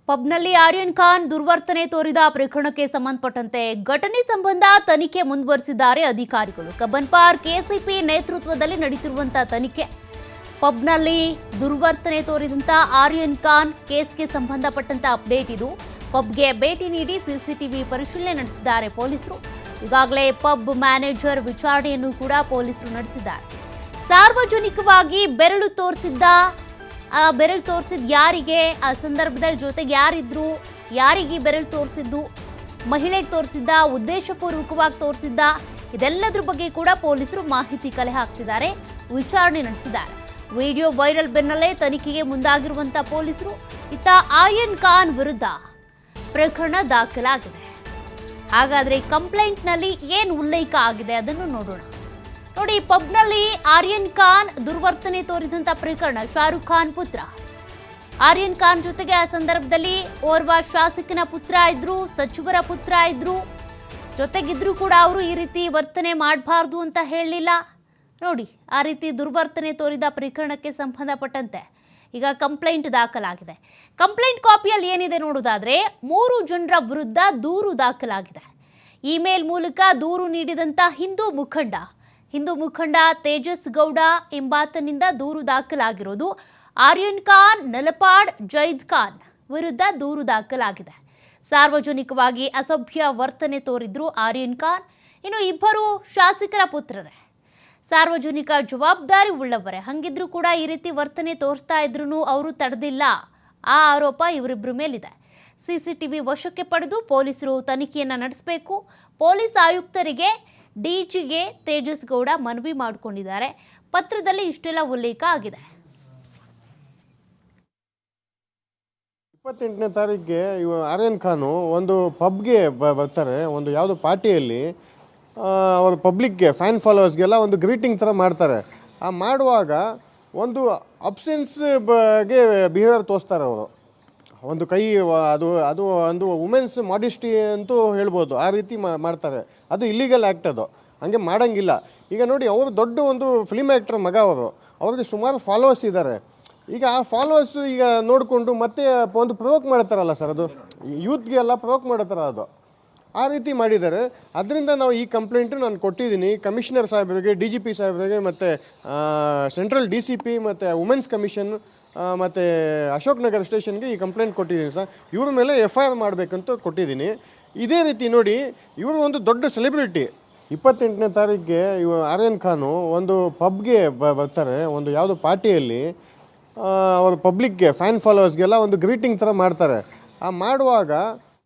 ಪಬ್ನಲ್ಲಿ ಆರ್ಯನ್ ಖಾನ್ ದುರ್ವರ್ತನೆ ತೋರಿದ ಪ್ರಕರಣಕ್ಕೆ ಸಂಬಂಧಪಟ್ಟಂತೆ ಘಟನೆ ಸಂಬಂಧ ತನಿಖೆ ಮುಂದುವರಿಸಿದ್ದಾರೆ ಅಧಿಕಾರಿಗಳು. ಕಬ್ಬನ್ ಪಾರ್ಕ್ ಎಸಿಪಿ ನೇತೃತ್ವದಲ್ಲಿ ನಡೆಯುತ್ತಿರುವಂತಹ ತನಿಖೆ. ಪಬ್ನಲ್ಲಿ ದುರ್ವರ್ತನೆ ತೋರಿದಂತ ಆರ್ಯನ್ ಖಾನ್ ಕೇಸ್ಗೆ ಸಂಬಂಧಪಟ್ಟಂತ ಅಪ್ಡೇಟ್ ಇದು. ಪಬ್ಗೆ ಭೇಟಿ ನೀಡಿ ಸಿಸಿಟಿವಿ ಪರಿಶೀಲನೆ ನಡೆಸಿದ್ದಾರೆ ಪೊಲೀಸರು. ಈಗಾಗಲೇ ಪಬ್ ಮ್ಯಾನೇಜರ್ ವಿಚಾರಣೆಯನ್ನು ಕೂಡ ಪೊಲೀಸರು ನಡೆಸಿದ್ದಾರೆ. ಸಾರ್ವಜನಿಕವಾಗಿ ಬೆರಳು ತೋರಿಸಿದ್ದ ಯಾರಿಗೆ, ಆ ಸಂದರ್ಭದಲ್ಲಿ ಜೊತೆಗೆ ಯಾರಿದ್ರು, ಯಾರಿಗೆ ಬೆರಳು ತೋರಿಸಿದ್ದು, ಮಹಿಳೆಗೆ ತೋರಿಸಿದ್ದ, ಉದ್ದೇಶಪೂರ್ವಕವಾಗಿ ತೋರಿಸಿದ್ದ, ಇದೆಲ್ಲದ್ರ ಬಗ್ಗೆ ಕೂಡ ಪೊಲೀಸರು ಮಾಹಿತಿ ಕಲೆ ಹಾಕ್ತಿದ್ದಾರೆ, ವಿಚಾರಣೆ ನಡೆಸಿದ್ದಾರೆ. ವಿಡಿಯೋ ವೈರಲ್ ಬೆನ್ನಲ್ಲೇ ತನಿಖೆಗೆ ಮುಂದಾಗಿರುವಂತಹ ಪೊಲೀಸರು ಇತ್ತ ಆರ್ಯನ್ ಖಾನ್ ವಿರುದ್ಧ ಪ್ರಕರಣ ದಾಖಲಾಗಿದೆ. ಹಾಗಾದ್ರೆ ಕಂಪ್ಲೇಂಟ್ನಲ್ಲಿ ಏನು ಉಲ್ಲೇಖ ಆಗಿದೆ ಅದನ್ನು ನೋಡೋಣ. ನೋಡಿ, ಪಬ್ನಲ್ಲಿ ಆರ್ಯನ್ ಖಾನ್ ದುರ್ವರ್ತನೆ ತೋರಿದಂತ ಪ್ರಕರಣ. ಶಾರುಖ್ ಖಾನ್ ಪುತ್ರ ಆರ್ಯನ್ ಖಾನ್ ಜೊತೆಗೆ ಆ ಸಂದರ್ಭದಲ್ಲಿ ಓರ್ವ ಶಾಸಕನ ಪುತ್ರ ಇದ್ರು, ಸಚಿವರ ಪುತ್ರ ಇದ್ರು, ಜೊತೆಗಿದ್ರು ಕೂಡ ಅವರು ಈ ರೀತಿ ವರ್ತನೆ ಮಾಡಬಾರ್ದು ಅಂತ ಹೇಳಲಿಲ್ಲ. ನೋಡಿ, ಆ ರೀತಿ ದುರ್ವರ್ತನೆ ತೋರಿದ ಪ್ರಕರಣಕ್ಕೆ ಸಂಬಂಧಪಟ್ಟಂತೆ ಈಗ ಕಂಪ್ಲೇಂಟ್ ದಾಖಲಾಗಿದೆ. ಕಂಪ್ಲೇಂಟ್ ಕಾಪಿಯಲ್ಲಿ ಏನಿದೆ ನೋಡೋದಾದ್ರೆ 3 ಜನರ ವಿರುದ್ಧ ದೂರು ದಾಖಲಾಗಿದೆ. ಇಮೇಲ್ ಮೂಲಕ ದೂರು ನೀಡಿದಂತ ಹಿಂದೂ ಮುಖಂಡ ತೇಜಸ್ ಗೌಡ ಎಂಬಾತನಿಂದ ದೂರು ದಾಖಲಾಗಿರೋದು. ಆರ್ಯನ್ ಖಾನ್, ನಲಪಾಡ್ ಜೈದ್ ಖಾನ್ ವಿರುದ್ಧ ದೂರು ದಾಖಲಾಗಿದೆ. ಸಾರ್ವಜನಿಕವಾಗಿ ಅಸಭ್ಯ ವರ್ತನೆ ತೋರಿದ್ರು ಆರ್ಯನ್ ಖಾನ್. ಇನ್ನು ಇಬ್ಬರು ಶಾಸಕರ ಪುತ್ರರೇ, ಸಾರ್ವಜನಿಕ ಜವಾಬ್ದಾರಿ ಉಳ್ಳವರೇ. ಹಂಗಿದ್ರು ಕೂಡ ಈ ರೀತಿ ವರ್ತನೆ ತೋರಿಸ್ತಾ ಇದ್ರು ಅವರು ತಡೆದಿಲ್ಲ. ಆ ಆರೋಪ ಇವರಿಬ್ಬರ ಮೇಲಿದೆ. ಸಿಸಿಟಿವಿ ವಶಕ್ಕೆ ಪಡೆದು ಪೊಲೀಸರು ತನಿಖೆಯನ್ನ ನಡೆಸಬೇಕು. ಪೊಲೀಸ್ ಆಯುಕ್ತರಿಗೆ, ಡಿಜಿಗೆ ತೇಜಸ್ ಗೌಡ ಮನವಿ ಮಾಡಿಕೊಂಡಿದ್ದಾರೆ. ಪತ್ರದಲ್ಲಿ ಇಷ್ಟೆಲ್ಲ ಉಲ್ಲೇಖ ಆಗಿದೆ. 28ನೇ ತಾರೀಕಿಗೆ ಆರ್ಯನ್ ಖಾನು ಒಂದು ಪಬ್ಗೆ ಬರ್ತಾರೆ. ಒಂದು ಯಾವುದೋ ಪಾರ್ಟಿಯಲ್ಲಿ ಅವರು ಪಬ್ಲಿಕ್ಗೆ, ಫ್ಯಾನ್ ಫಾಲೋವರ್ಸ್ಗೆಲ್ಲ ಒಂದು ಗ್ರೀಟಿಂಗ್ ಥರ ಮಾಡ್ತಾರೆ. ಆ ಮಾಡುವಾಗ ಒಂದು ಅಬ್ಸೆನ್ಸ್ ಬಗ್ಗೆ ಬಿಹೇವಿಯರ್ ತೋರಿಸ್ತಾರೆ ಅವರು. ಒಂದು ಕೈ ಅದು ಒಂದು ವುಮೆನ್ಸ್ ಮಾಡಿಸ್ಟಿ ಅಂತೂ ಹೇಳ್ಬೋದು. ಆ ರೀತಿ ಮಾಡ್ತಾರೆ. ಅದು ಇಲ್ಲಿಗಲ್ ಆ್ಯಕ್ಟ್. ಅದು ಹಾಗೆ ಮಾಡೋಂಗಿಲ್ಲ. ಈಗ ನೋಡಿ, ಅವರು ದೊಡ್ಡ ಒಂದು ಫಿಲ್ಮ್ ಆ್ಯಕ್ಟರ್ ಮಗ ಅವರು. ಅವ್ರಿಗೆ ಸುಮಾರು ಫಾಲೋವರ್ಸ್ ಇದ್ದಾರೆ. ಈಗ ಆ ಫಾಲೋವರ್ಸ್ ಈಗ ನೋಡಿಕೊಂಡು ಮತ್ತೆ ಒಂದು ಪ್ರವೋಕ್ ಮಾಡ್ತಾರಲ್ಲ ಸರ್, ಅದು ಯೂತ್ಗೆ ಎಲ್ಲ ಪ್ರವೋಕ್ ಮಾಡ್ತಾರೆ. ಅದು ಆ ರೀತಿ ಮಾಡಿದ್ದಾರೆ. ಅದರಿಂದ ನಾವು ಈ ಕಂಪ್ಲೇಂಟು ನಾನು ಕೊಟ್ಟಿದ್ದೀನಿ ಕಮಿಷನರ್ ಸಾಹೇಬರಿಗೆ, DGP ಸಾಹೇಬರಿಗೆ, ಮತ್ತು ಸೆಂಟ್ರಲ್ DCP ಮತ್ತು ವುಮೆನ್ಸ್ ಕಮಿಷನ್ ಮತ್ತು ಅಶೋಕ್ ನಗರ್ ಸ್ಟೇಷನ್ಗೆ ಈ ಕಂಪ್ಲೇಂಟ್ ಕೊಟ್ಟಿದ್ದೀನಿ ಸರ್. ಇವ್ರ ಮೇಲೆ FIR ಮಾಡಬೇಕಂತ ಕೊಟ್ಟಿದ್ದೀನಿ. ಇದೇ ರೀತಿ ನೋಡಿ, ಇವರು ಒಂದು ದೊಡ್ಡ ಸೆಲೆಬ್ರಿಟಿ. 28ನೇ ತಾರೀಕಿಗೆ ಆರ್ಯನ್ ಖಾನು ಒಂದು ಪಬ್ಗೆ ಬರ್ತಾರೆ. ಒಂದು ಯಾವುದೋ ಪಾರ್ಟಿಯಲ್ಲಿ ಅವರು ಪಬ್ಲಿಕ್ಗೆ, ಫ್ಯಾನ್ ಫಾಲೋವರ್ಸ್ಗೆಲ್ಲ ಒಂದು ಗ್ರೀಟಿಂಗ್ ಥರ ಮಾಡ್ತಾರೆ. ಆ ಮಾಡುವಾಗ